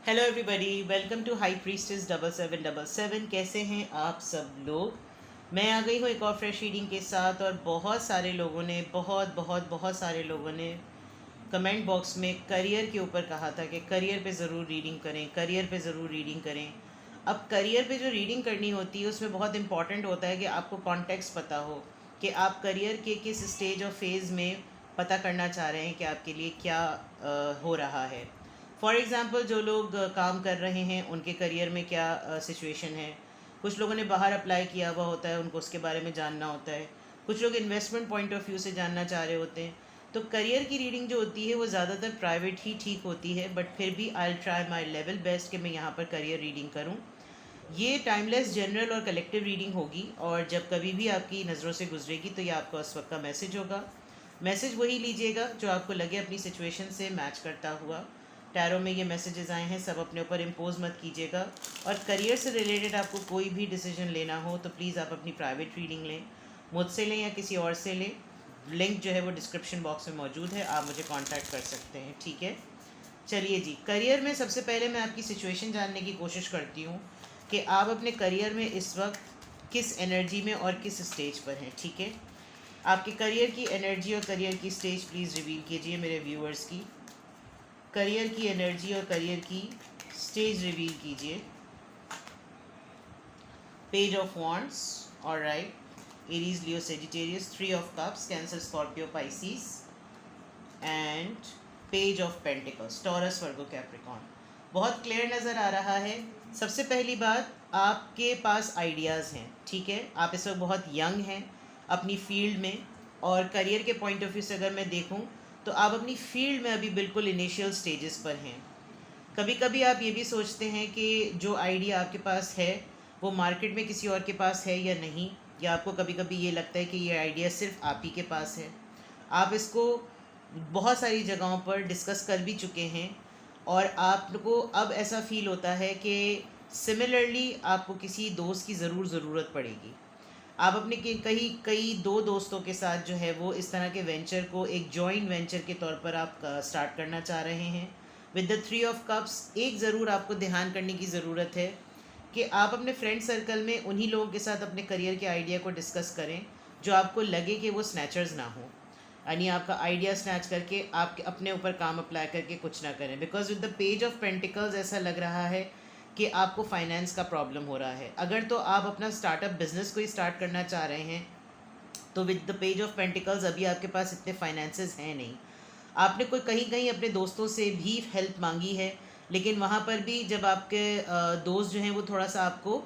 Hello everybody, welcome to high priestess 7777। कैसे हैं आप सब लोग। मैं आ गई हूँ एक और फ्रेश रीडिंग के साथ। और बहुत सारे लोगों ने बहुत सारे लोगों ने कमेंट बॉक्स में करियर के ऊपर कहा था कि करियर पे ज़रूर रीडिंग करें, करियर पे ज़रूर रीडिंग करें। अब करियर पे जो रीडिंग करनी होती है उसमें बहुत इंपॉर्टेंट होता है कि आपको कॉन्टेक्स्ट पता हो कि आप करियर के किस स्टेज और फेज़ में पता करना चाह रहे हैं कि आपके लिए क्या हो रहा है। फॉर एग्ज़ाम्पल, जो लोग काम कर रहे हैं उनके करियर में क्या सिचुएशन है। कुछ लोगों ने बाहर अप्लाई किया हुआ होता है, उनको उसके बारे में जानना होता है। कुछ लोग इन्वेस्टमेंट पॉइंट ऑफ व्यू से जानना चाह रहे होते हैं। तो करियर की रीडिंग जो होती है वो ज़्यादातर प्राइवेट ही ठीक होती है, बट फिर भी I try my level best कि मैं यहाँ पर करियर रीडिंग करूँ। ये टाइमलेस जनरल और कलेक्टिव रीडिंग होगी, और जब कभी भी आपकी नज़रों से गुजरेगी तो ये आपका उस वक्त का मैसेज होगा। मैसेज वही लीजिएगा जो आपको लगे अपनी सिचुएशन से मैच करता हुआ। टैरो में ये मैसेजेस आए हैं, सब अपने ऊपर इम्पोज मत कीजिएगा। और करियर से रिलेटेड आपको कोई भी डिसीजन लेना हो तो प्लीज़ आप अपनी प्राइवेट रीडिंग लें, मुझसे लें या किसी और से लें। लिंक जो है वो डिस्क्रिप्शन बॉक्स में मौजूद है, आप मुझे कांटेक्ट कर सकते हैं, ठीक है। चलिए जी, करियर में सबसे पहले मैं आपकी सिचुएशन जानने की कोशिश करती हूँ कि आप अपने करियर में इस वक्त किस एनर्जी में और किस स्टेज पर हैं, ठीक है। आपके करियर की एनर्जी और करियर की स्टेज प्लीज़ रिवील कीजिए मेरे व्यूअर्स की। करियर की एनर्जी और करियर की स्टेज रिवील कीजिए। Page of wands, alright, Aries, Leo, Sagittarius, 3 of cups, cancer, Scorpio, Pisces, and page of pentacles, taurus, Virgo, Capricorn. बहुत क्लियर नज़र आ रहा है। सबसे पहली बात, आपके पास आइडियाज़ हैं, ठीक है। आप इस वक्त बहुत यंग हैं अपनी फील्ड में, और करियर के पॉइंट ऑफ व्यू से अगर मैं देखूं तो आप अपनी फील्ड में अभी बिल्कुल इनिशियल स्टेजेस पर हैं। कभी कभी आप ये भी सोचते हैं कि जो आइडिया आपके पास है वो मार्केट में किसी और के पास है या नहीं, या आपको कभी कभी ये लगता है कि ये आइडिया सिर्फ आप ही के पास है। आप इसको बहुत सारी जगहों पर डिस्कस कर भी चुके हैं, और आपको अब ऐसा फील होता है कि सिमिलरली आपको किसी दोस्त की ज़रूरत पड़ेगी। आप अपने के कई कई दो दोस्तों के साथ जो है वो इस तरह के वेंचर को एक जॉइंट वेंचर के तौर पर आप स्टार्ट करना चाह रहे हैं। विद द 3 ऑफ कप्स, एक ज़रूर आपको ध्यान करने की ज़रूरत है कि आप अपने फ्रेंड सर्कल में उन्हीं लोगों के साथ अपने करियर के आइडिया को डिस्कस करें जो आपको लगे कि वो स्नैचर्स ना हो, यानी आपका आइडिया स्नैच करके आपके अपने ऊपर काम अप्लाई करके कुछ ना करें। Because with the page of pentacles ऐसा लग रहा है कि आपको फाइनेंस का प्रॉब्लम हो रहा है। अगर तो आप अपना स्टार्टअप बिजनेस को ही स्टार्ट करना चाह रहे हैं तो with the page of pentacles अभी आपके पास इतने फाइनेंसेस हैं नहीं। आपने कोई कहीं कहीं अपने दोस्तों से भी हेल्प मांगी है, लेकिन वहाँ पर भी जब आपके दोस्त जो हैं वो थोड़ा सा आपको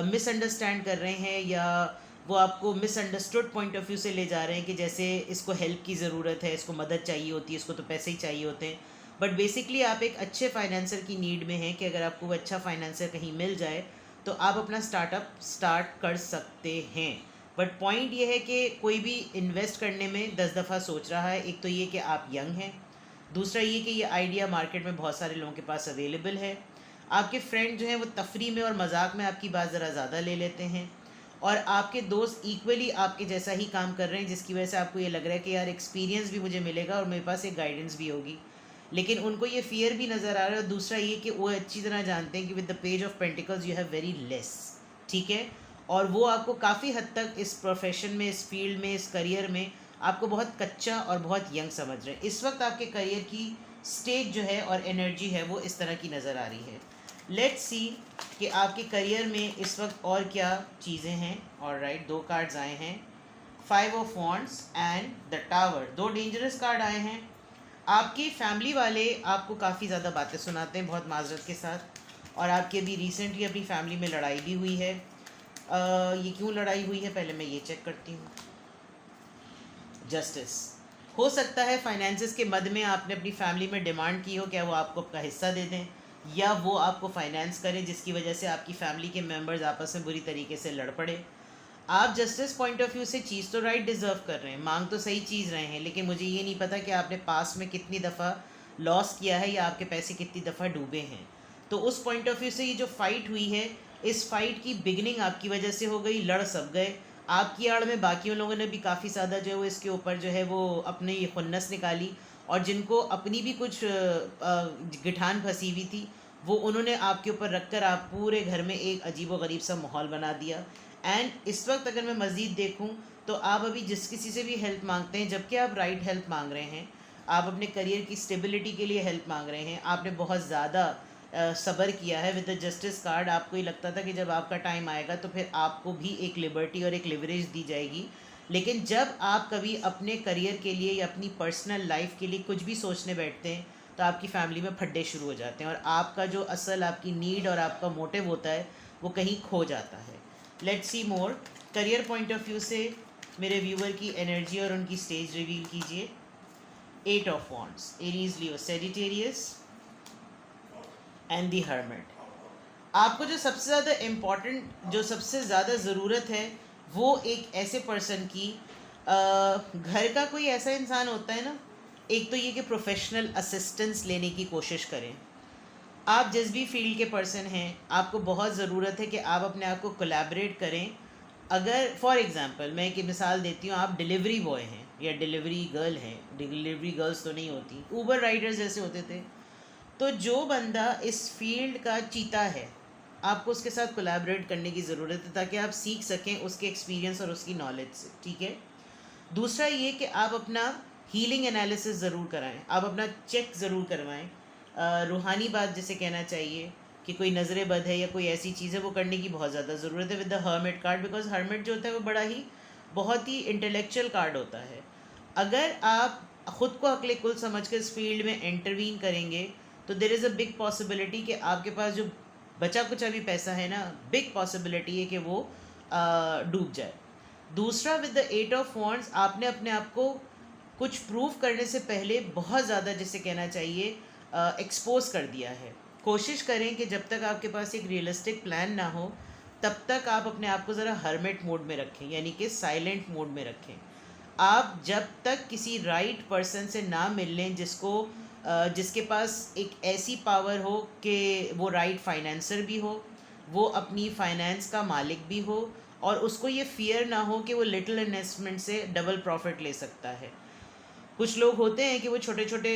मिसअंडरस्टैंड कर रहे हैं, या वो आपको मिसअंडरस्टूड पॉइंट ऑफ व्यू से ले जा रहे हैं कि जैसे इसको हेल्प की ज़रूरत है, इसको मदद चाहिए होती है, इसको तो पैसे ही चाहिए होते हैं। बट बेसिकली आप एक अच्छे फाइनेंसर की नीड में हैं कि अगर आपको वो अच्छा फाइनेंसर कहीं मिल जाए तो आप अपना स्टार्टअप स्टार्ट कर सकते हैं। बट पॉइंट ये है कि कोई भी इन्वेस्ट करने में 10 दफ़ा सोच रहा है। एक तो ये कि आप यंग हैं, दूसरा ये कि ये आइडिया मार्केट में बहुत सारे लोगों के पास अवेलेबल है। आपके फ्रेंड जो हैं वो तफरी में और मजाक में आपकी बात ज़रा ज़्यादा ले लेते हैं, और आपके दोस्त इक्वली आपके जैसा ही काम कर रहे हैं, जिसकी वजह से आपको ये लग रहा है कि यार एक्सपीरियंस भी मुझे मिलेगा और मेरे पास एक गाइडेंस भी होगी। लेकिन उनको ये फियर भी नज़र आ रहा है। और दूसरा ये कि वो अच्छी तरह जानते हैं कि with the page of pentacles you have very less, ठीक है। और वो आपको काफ़ी हद तक इस प्रोफेशन में, इस फील्ड में, इस करियर में आपको बहुत कच्चा और बहुत यंग समझ रहे हैं। इस वक्त आपके करियर की स्टेज जो है और एनर्जी है वो इस तरह की नज़र आ रही है। लेट्स सी कि आपके करियर में इस वक्त और क्या चीज़ें हैं। ऑलराइट, 2 कार्ड्स आए हैं, 5 of wands and the tower. 2 dangerous card आए हैं। आपकी फैमिली वाले आपको काफ़ी ज़्यादा बातें सुनाते हैं बहुत माजरत के साथ, और आपकी अभी रिसेंटली अपनी फैमिली में लड़ाई भी हुई है। ये क्यों लड़ाई हुई है पहले मैं ये चेक करती हूँ। जस्टिस, हो सकता है फाइनेंसेस के मद में आपने अपनी फैमिली में डिमांड की हो क्या वो आपको अपना हिस्सा दे दें, या वो आपको फाइनेंस करें, जिसकी वजह से आपकी फैमिली के मेंबर्स आपस में बुरी तरीके से लड़ पड़े। आप जस्टिस पॉइंट ऑफ व्यू से चीज़ तो राइट डिज़र्व कर रहे हैं, मांग तो सही चीज़ रहे हैं, लेकिन मुझे ये नहीं पता कि आपने पास में कितनी दफ़ा लॉस किया है या आपके पैसे कितनी दफ़ा डूबे हैं। तो उस पॉइंट ऑफ व्यू से ये जो फ़ाइट हुई है, इस फाइट की बिगनिंग आपकी वजह से हो गई, लड़ सब गए। आपकी आड़ में बाकियों लोगों ने भी काफ़ी ज़्यादा जो है वो इसके ऊपर जो है वो अपने ये खुन्नस निकाली, और जिनको अपनी भी कुछ गिठान फंसी हुई थी वो उन्होंने आपके ऊपर रखकर आप पूरे घर में एक अजीबोगरीब सा माहौल बना दिया। एंड इस वक्त अगर मैं मज़ीद देखूं तो आप अभी जिस किसी से भी हेल्प मांगते हैं, जबकि आप राइट हेल्प मांग रहे हैं, आप अपने करियर की स्टेबिलिटी के लिए हेल्प मांग रहे हैं, आपने बहुत ज़्यादा सब्र किया है विद द जस्टिस कार्ड। आपको ही लगता था कि जब आपका टाइम आएगा तो फिर आपको भी एक लिबर्टी और एक लिवरेज दी जाएगी। लेकिन जब आप कभी अपने करियर के लिए या अपनी पर्सनल लाइफ के लिए कुछ भी सोचने बैठते हैं तो आपकी फैमिली में फड्डे शुरू हो जाते हैं और आपका जो असल आपकी नीड और आपका मोटिव होता है वो कहीं खो जाता है। Let's see more. Career point of view से मेरे व्यूअर की एनर्जी और उनकी स्टेज रिवील कीजिए। 8 of wands, Aries, Leo, Sagittarius and the hermit. आपको जो सबसे ज़्यादा इम्पॉर्टेंट, जो सबसे ज़्यादा ज़रूरत है वो एक ऐसे पर्सन की, घर का कोई ऐसा इंसान होता है ना, एक तो ये कि प्रोफेशनल असिस्टेंस लेने की कोशिश करें। आप जिस भी फील्ड के पर्सन हैं, आपको बहुत ज़रूरत है कि आप अपने आप को कोलैबोरेट करें। अगर फॉर एग्ज़ाम्पल मैं एक मिसाल देती हूँ, आप डिलीवरी बॉय हैं या डिलीवरी गर्ल हैं, डिलीवरी गर्ल्स तो नहीं होती, ऊबर राइडर्स जैसे होते थे, तो जो बंदा इस फील्ड का चीता है, आपको उसके साथ कोलैबोरेट करने की ज़रूरत है ताकि आप सीख सकें उसके एक्सपीरियंस और उसकी नॉलेज से, ठीक है। दूसरा ये कि आप अपना हीलिंग एनालिसिस ज़रूर कराएं, आप अपना चेक ज़रूर करवाएं। रूहानी बात जिसे कहना चाहिए कि कोई नज़र बद है या कोई ऐसी चीज़ है, वो करने की बहुत ज़्यादा ज़रूरत है with the hermit card, because hermit जो होता है वो बड़ा ही बहुत ही इंटेलेक्चुअल कार्ड होता है। अगर आप ख़ुद को अक्ल कुल समझ कर इस फील्ड में इंटरवीन करेंगे तो there is a big possibility कि आपके पास जो बचा कुछ अभी पैसा है ना, बिग पॉसिबिलिटी है कि वो डूब जाए। दूसरा, विद द 8 ऑफ वॉन्ड्स, आपने अपने आप को कुछ प्रूव करने से पहले बहुत ज़्यादा, जिसे कहना चाहिए, एक्सपोज कर दिया है। कोशिश करें कि जब तक आपके पास एक रियलिस्टिक प्लान ना हो तब तक आप अपने आप को ज़रा हर्मिट मोड में रखें, यानी कि साइलेंट मोड में रखें। आप जब तक किसी राइट पर्सन से ना मिल लें जिसके पास एक ऐसी पावर हो कि वो राइट फाइनेंसर भी हो, वो अपनी फाइनेंस का मालिक भी हो और उसको ये फियर ना हो कि वो लिटिल इन्वेस्टमेंट से डबल प्रॉफिट ले सकता है। कुछ लोग होते हैं कि वो छोटे छोटे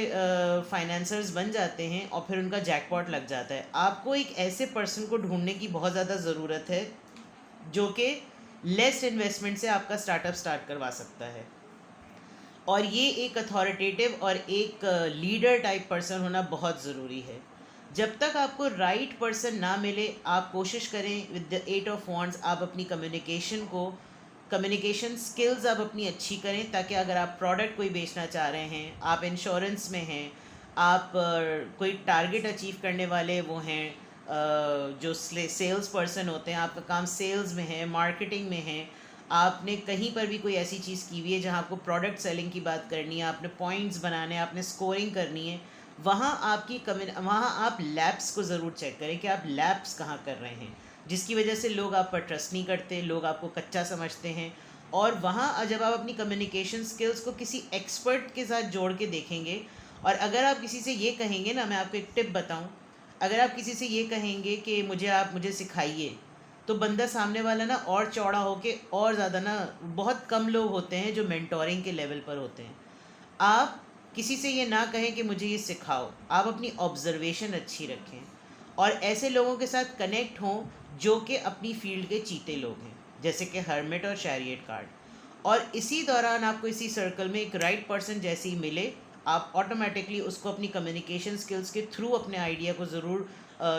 फाइनेंसर्स बन जाते हैं और फिर उनका जैकपॉट लग जाता है। आपको एक ऐसे पर्सन को ढूंढने की बहुत ज़्यादा ज़रूरत है जो कि लेस इन्वेस्टमेंट से आपका स्टार्टअप स्टार्ट करवा सकता है। और ये एक अथॉरिटेटिव और एक लीडर टाइप पर्सन होना बहुत ज़रूरी है। जब तक आपको राइट पर्सन ना मिले, आप कोशिश करें विद द 8 ऑफ वॉन्ड्स, आप अपनी कम्युनिकेशन स्किल्स आप अपनी अच्छी करें, ताकि अगर आप प्रोडक्ट कोई बेचना चाह रहे हैं, आप इंश्योरेंस में हैं, आप कोई टारगेट अचीव करने वाले वो हैं, जो सेल्स पर्सन होते हैं, आपका काम सेल्स में है, मार्केटिंग में है, आपने कहीं पर भी कोई ऐसी चीज़ की हुई है जहाँ आपको प्रोडक्ट सेलिंग की बात करनी है, आपने पॉइंट्स बनाने हैं, आपने स्कोरिंग करनी है, वहाँ आप लैप्स को ज़रूर चेक करें कि आप लैप्स कहाँ कर रहे हैं, जिसकी वजह से लोग आप पर ट्रस्ट नहीं करते, लोग आपको कच्चा समझते हैं। और वहाँ जब आप अपनी कम्युनिकेशन स्किल्स को किसी एक्सपर्ट के साथ जोड़ के देखेंगे, और अगर आप किसी से ये कहेंगे ना, मैं आपको एक टिप बताऊँ, अगर आप किसी से ये कहेंगे कि मुझे सिखाइए, तो बंदा सामने वाला ना और चौड़ा होके और ज़्यादा ना, बहुत कम लोग होते हैं जो मेंटोरिंग के लेवल पर होते हैं। आप किसी से ये ना कहें कि मुझे ये सिखाओ, आप अपनी ऑब्जर्वेशन अच्छी रखें और ऐसे लोगों के साथ कनेक्ट हों जो कि अपनी फील्ड के चीते लोग हैं, जैसे कि हर्मिट और शैरियट कार्ड। और इसी दौरान आपको इसी सर्कल में एक राइट पर्सन जैसे ही मिले, आप ऑटोमेटिकली उसको अपनी कम्युनिकेशन स्किल्स के थ्रू अपने आइडिया को ज़रूर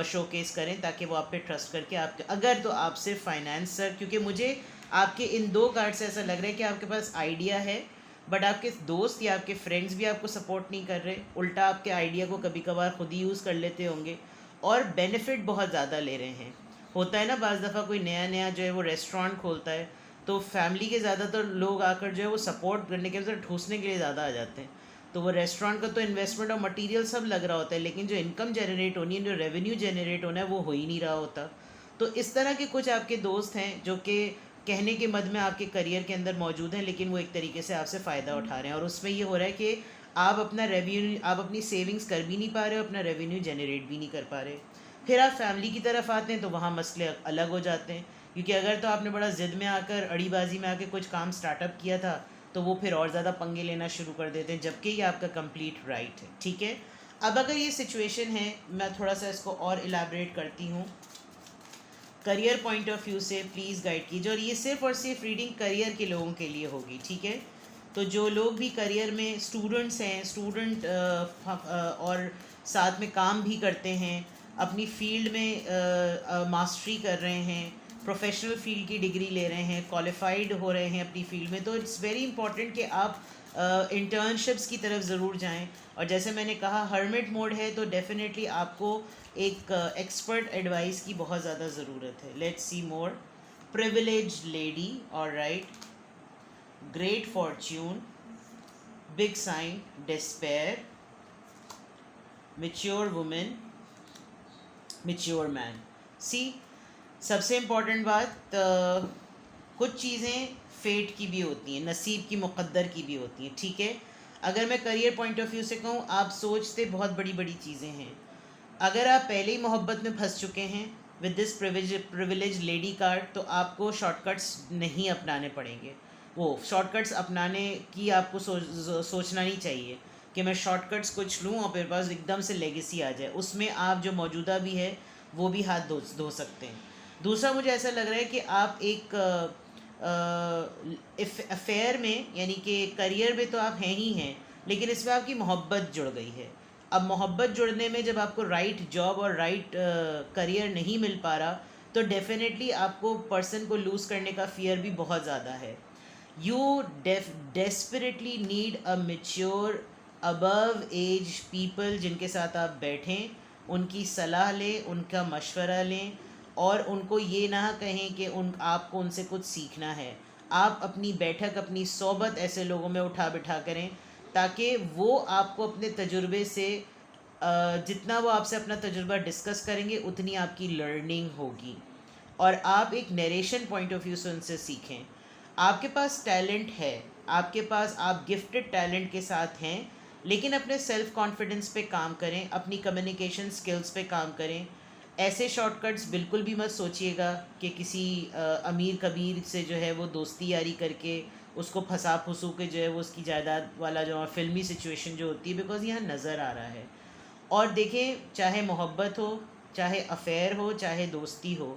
शोकेस करें, ताकि वो आप पे ट्रस्ट करके आपके, अगर तो आप सिर्फ फाइनेंस सर, क्योंकि मुझे आपके इन 2 कार्ड से ऐसा लग रहा है कि आपके पास आइडिया है बट आपके दोस्त या आपके फ्रेंड्स भी आपको सपोर्ट नहीं कर रहे, उल्टा आपके आइडिया को कभी कभार खुद ही यूज़ कर लेते होंगे और बेनिफिट बहुत ज़्यादा ले रहे हैं। होता है ना, बाज़ दफ़ा कोई नया जो है वो रेस्टोरेंट खोलता है तो फैमिली के ज़्यादातर लोग आकर जो है वो सपोर्ट करने के बजाय ठूसने के लिए ज़्यादा आ जाते हैं। तो वो रेस्टोरेंट का तो इन्वेस्टमेंट और मटेरियल सब लग रहा होता है, लेकिन जो इनकम जनरेट होनी है, जो रेवेन्यू जनरेट होना है, वो हो ही नहीं रहा होता। तो इस तरह के कुछ आपके दोस्त हैं जो कि कहने के मद में आपके करियर के अंदर मौजूद हैं, लेकिन वो एक तरीके से आपसे फ़ायदा उठा रहे हैं और उसमें ये हो रहा है कि आप अपनी सेविंग्स कर भी नहीं पा रहे हो, अपना रेवेन्यू जनरेट भी नहीं कर पा रहे। फिर आप फैमिली की तरफ आते हैं तो वहाँ मसले अलग हो जाते हैं, क्योंकि अगर तो आपने बड़ा ज़िद में आकर, अड़ीबाजी में आकर कुछ काम स्टार्टअप किया था तो वो फिर और ज़्यादा पंगे लेना शुरू कर देते हैं, जबकि ये आपका कंप्लीट राइट है। ठीक है, अब अगर ये सिचुएशन है, मैं थोड़ा सा इसको और इलाबरेट करती हूँ करियर पॉइंट ऑफ व्यू से, प्लीज़ गाइड कीजिए। और ये सिर्फ और सिर्फ रीडिंग करियर के लोगों के लिए होगी, ठीक है। तो जो लोग भी करियर में स्टूडेंट्स हैं, स्टूडेंट और साथ में काम भी करते हैं, अपनी फील्ड में मास्टरी कर रहे हैं, प्रोफेशनल फील्ड की डिग्री ले रहे हैं, क्वालिफाइड हो रहे हैं अपनी फील्ड में, तो इट्स वेरी इंपॉर्टेंट कि आप इंटर्नशिप्स की तरफ ज़रूर जाएं। और जैसे मैंने कहा हर्मिट मोड है, तो डेफिनेटली आपको एक एक्सपर्ट एडवाइस की बहुत ज़्यादा ज़रूरत है। Let's see more. Privileged lady, alright, great fortune, big sign, despair, mature women, mature man. See, सबसे इम्पॉर्टेंट बात, कुछ चीज़ें फेट की भी होती हैं, नसीब की, मुक़द्दर की भी होती हैं, ठीक है। अगर मैं करियर पॉइंट ऑफ व्यू से कहूँ, आप सोचते बहुत बड़ी बड़ी चीज़ें हैं। अगर आप पहले ही मोहब्बत में फंस चुके हैं with this privilege lady card, तो आपको शॉर्टकट्स नहीं अपनाने पड़ेंगे। वो शॉर्टकट्स अपनाने की आपको सोचना नहीं चाहिए कि मैं शॉर्टकट्स कुछ लूँ और मेरे पास एकदम से लेगेसी आ जाए। उसमें आप जो मौजूदा भी है वो भी हाथ धो सकते हैं। दूसरा, मुझे ऐसा लग रहा है कि आप एक अफेयर में, यानी कि करियर में तो आप हैं ही हैं, लेकिन इसमें आपकी मोहब्बत जुड़ गई है। अब मोहब्बत जुड़ने में जब आपको राइट जॉब और राइट करियर नहीं मिल पा रहा, तो डेफिनेटली आपको पर्सन को लूज़ करने का फियर भी बहुत ज़्यादा है। You desperately need a mature above age people जिनके साथ आप बैठें, उनकी सलाह लें, उनका मशवरा लें, और उनको ये ना कहें कि आपको उनसे कुछ सीखना है। आप अपनी बैठक, अपनी सोबत ऐसे लोगों में उठा बिठा करें ताकि वो आपको अपने तजुर्बे से, जितना वो आपसे अपना तजुर्बा डिस्कस करेंगे उतनी आपकी लर्निंग होगी, और आप एक नरेशन पॉइंट ऑफ व्यू से उनसे सीखें। आपके पास टैलेंट है, आपके पास, आप गिफ्टेड टैलेंट के साथ हैं, लेकिन अपने सेल्फ कॉन्फिडेंस पे काम करें, अपनी कम्युनिकेशन स्किल्स पे काम करें। ऐसे शॉर्टकट्स बिल्कुल भी मत सोचिएगा कि किसी अमीर कबीर से जो है वो दोस्ती यारी करके उसको फंसा फुसू के जो है वो उसकी जायदाद वाला जो फिल्मी सिचुएशन जो होती है, बिकॉज़ यहाँ नज़र आ रहा है। और देखें, चाहे मोहब्बत हो, चाहे अफेयर हो, चाहे दोस्ती हो,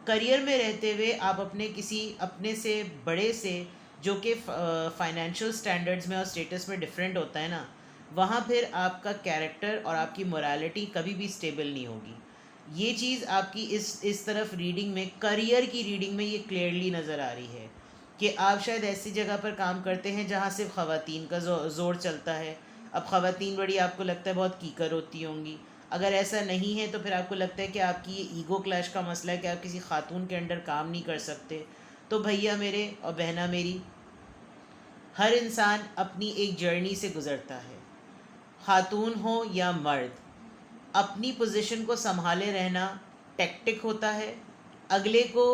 करियर में रहते हुए आप अपने किसी अपने से बड़े से, जो कि फाइनेंशियल स्टैंडर्ड्स में और स्टेटस में डिफरेंट होता है ना, वहाँ फिर आपका कैरेक्टर और आपकी मोरालिटी कभी भी स्टेबल नहीं होगी। ये चीज़ आपकी इस तरफ रीडिंग में, करियर की रीडिंग में ये क्लियरली नज़र आ रही है कि आप शायद ऐसी जगह पर काम करते हैं जहाँ सिर्फ ख़वातीन का ज़ोर चलता है। अब ख़वातीन बड़ी आपको लगता है बहुत कीकर होती होंगी। अगर ऐसा नहीं है तो फिर आपको लगता है कि आपकी ये ईगो क्लैश का मसला है कि आप किसी खातून के अंडर काम नहीं कर सकते। तो भैया मेरे और बहना मेरी, हर इंसान अपनी एक जर्नी से गुज़रता है, खातून हो या मर्द। अपनी पोजीशन को संभाले रहना टैक्टिक होता है। अगले को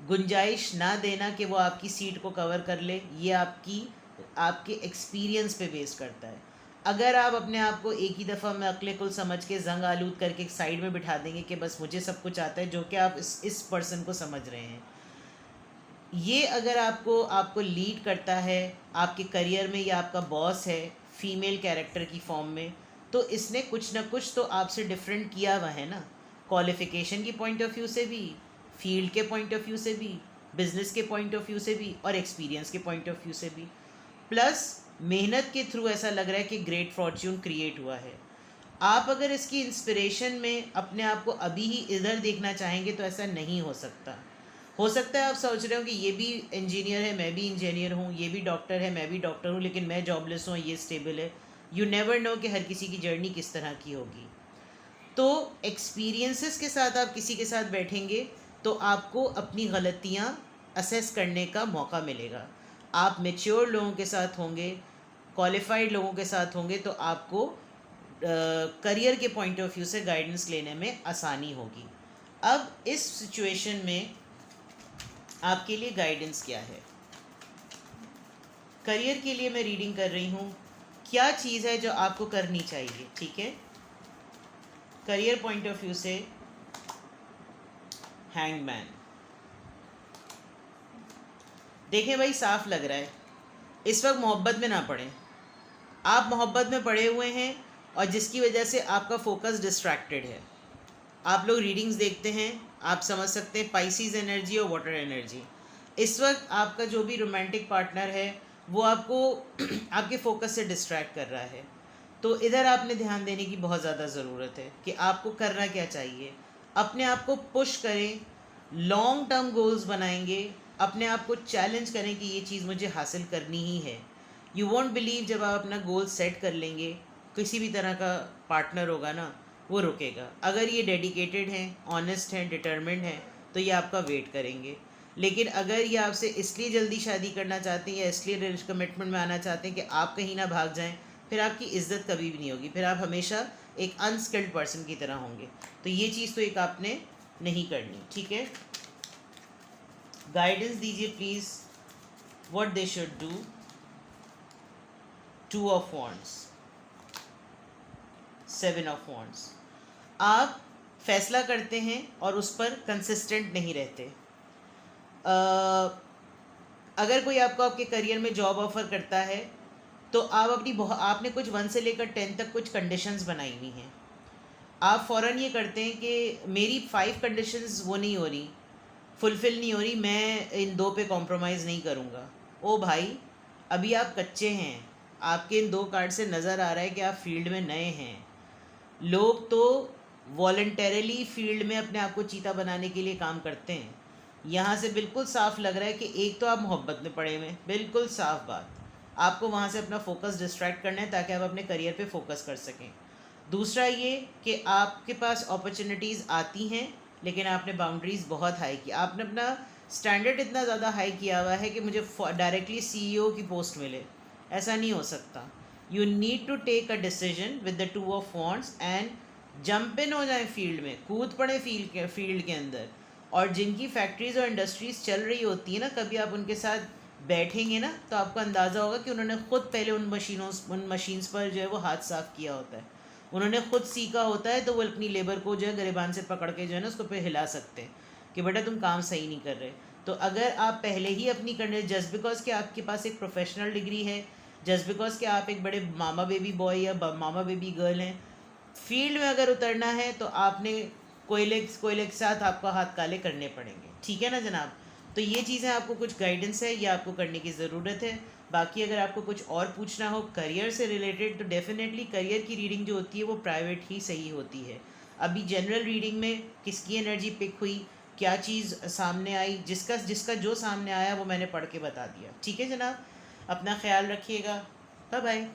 गुंजाइश ना देना कि वो आपकी सीट को कवर कर ले, ये आपके एक्सपीरियंस पे बेस करता है। अगर आप अपने आप को एक ही दफ़ा में अक्ले कुल समझ के जंग आलूद करके एक साइड में बिठा देंगे कि बस मुझे सब कुछ आता है, जो कि आप इस पर्सन को समझ रहे हैं, ये अगर आपको लीड करता है आपके करियर में, या आपका बॉस है फीमेल कैरेक्टर की फॉर्म में, तो इसने कुछ ना कुछ तो आपसे डिफरेंट किया हुआ है ना, क्वालिफ़िकेशन की पॉइंट ऑफ व्यू से भी, फील्ड के पॉइंट ऑफ व्यू से भी, बिजनेस के पॉइंट ऑफ व्यू से भी, और एक्सपीरियंस के पॉइंट ऑफ व्यू से भी। प्लस मेहनत के थ्रू ऐसा लग रहा है कि ग्रेट फॉर्च्यून क्रिएट हुआ है। आप अगर इसकी इंस्पिरेशन में अपने आप को अभी ही इधर देखना चाहेंगे तो ऐसा नहीं हो सकता। हो सकता है आप सोच रहे हो कि ये भी इंजीनियर है, मैं भी इंजीनियर हूँ, ये भी डॉक्टर है, मैं भी डॉक्टर हूँ, लेकिन मैं जॉबलेस हूँ, ये स्टेबल है। यू नेवर नो कि हर किसी की जर्नी किस तरह की होगी। तो एक्सपीरियंसेस के साथ आप किसी के साथ बैठेंगे तो आपको अपनी गलतियाँ असेस करने का मौका मिलेगा। आप मेच्योर लोगों के साथ होंगे, क्वालिफाइड लोगों के साथ होंगे, तो आपको करियर के पॉइंट ऑफ व्यू से गाइडेंस लेने में आसानी होगी। अब इस सिचुएशन में आपके लिए गाइडेंस क्या है? करियर के लिए मैं रीडिंग कर रही हूँ, क्या चीज़ है जो आपको करनी चाहिए, ठीक है। करियर पॉइंट ऑफ व्यू से हैंगमैन। देखें भाई, साफ लग रहा है इस वक्त मोहब्बत में ना पड़ें। आप मोहब्बत में पड़े हुए हैं और जिसकी वजह से आपका फोकस डिस्ट्रैक्टेड है। आप लोग रीडिंग्स देखते हैं, आप समझ सकते हैं पाइसीज एनर्जी और वाटर एनर्जी। इस वक्त आपका जो भी रोमांटिक पार्टनर है वो आपको आपके फोकस से डिस्ट्रैक्ट कर रहा है, तो इधर आपने ध्यान देने की बहुत ज़्यादा ज़रूरत है कि आपको करना क्या चाहिए। अपने आप को पुश करें, लॉन्ग टर्म गोल्स बनाएंगे, अपने आप को चैलेंज करें कि ये चीज़ मुझे हासिल करनी ही है। यू वॉन्ट बिलीव, जब आप अपना गोल सेट कर लेंगे, किसी भी तरह का पार्टनर होगा ना वो रुकेगा। अगर ये डेडिकेटेड हैं, ऑनेस्ट हैं, डिटर्मिन्ड हैं, तो ये आपका वेट करेंगे। लेकिन अगर ये आपसे इसलिए जल्दी शादी करना चाहते हैं या इसलिए कमिटमेंट में आना चाहते हैं कि आप कहीं ना भाग जाएं, फिर आपकी इज्जत कभी भी नहीं होगी, फिर आप हमेशा एक अनस्किल्ड पर्सन की तरह होंगे। तो ये चीज़ तो एक आपने नहीं करनी, ठीक है। गाइडेंस दीजिए please, what they should do. 2 of wands, 7 of wands. आप फैसला करते हैं और उस पर कंसिस्टेंट नहीं रहते। अगर कोई आपको आपके करियर में जॉब ऑफ़र करता है तो आप आपने कुछ 1 से लेकर 10 तक कुछ कंडीशंस बनाई हुई हैं। आप फ़ौरन ये करते हैं कि मेरी 5 कंडीशंस वो नहीं हो रही, फुलफ़िल नहीं हो रही, मैं इन 2 पे कॉम्प्रोमाइज़ नहीं करूँगा। ओ भाई, अभी आप कच्चे हैं, आपके इन 2 कार्ड से नज़र आ रहा है कि आप फील्ड में नए हैं। लोग तो वॉलंटरली फील्ड में अपने आप को चीता बनाने के लिए काम करते हैं। यहाँ से बिल्कुल साफ लग रहा है कि एक तो आप मोहब्बत में पड़े हुए, बिल्कुल साफ बात। आपको वहाँ से अपना फोकस डिस्ट्रैक्ट करना है ताकि आप अपने करियर पे फोकस कर सकें। दूसरा ये कि आपके पास अपॉर्चुनिटीज़ आती हैं, लेकिन आपने बाउंड्रीज़ बहुत हाई की, आपने अपना स्टैंडर्ड इतना ज़्यादा हाई किया हुआ है कि मुझे डायरेक्टली CEO की पोस्ट मिले, ऐसा नहीं हो सकता। You need to take a decision with the 2 of wands and jump in हो जाए फील्ड में, कूद पड़े फील्ड के अंदर। और जिनकी फैक्ट्रीज़ और इंडस्ट्रीज़ चल रही होती है ना, कभी आप उनके साथ बैठेंगे ना तो आपको अंदाज़ा होगा कि उन्होंने ख़ुद पहले उन मशीन्स पर जो है वो हाथ साफ़ किया होता है, उन्होंने ख़ुद सीखा होता है, तो वो अपनी लेबर को जो है गिरबान से पकड़ के जो है ना उसको पे हिला सकते हैं कि बेटा तुम काम सही नहीं कर रहे। तो अगर आप पहले ही अपनी करने, जस्ट बिकॉज कि आपके पास एक प्रोफेशनल डिग्री है, जस्ट बिकॉज कि आप एक बड़े मामा बेबी बॉय या मामा बेबी गर्ल हैं, फील्ड में अगर उतरना है तो आपने कोयले के साथ आपको हाथ काले करने पड़ेंगे, ठीक है ना जनाब। तो ये चीज़ें आपको कुछ गाइडेंस है, ये आपको करने की ज़रूरत है। बाकी अगर आपको कुछ और पूछना हो करियर से रिलेटेड, तो डेफिनेटली करियर की रीडिंग जो होती है वो प्राइवेट ही सही होती है। अभी जनरल रीडिंग में किसकी एनर्जी पिक हुई, क्या चीज़ सामने आई, जिसका जो सामने आया वो मैंने पढ़ के बता दिया, ठीक है जनाब। अपना ख्याल रखिएगा, बाय बाय।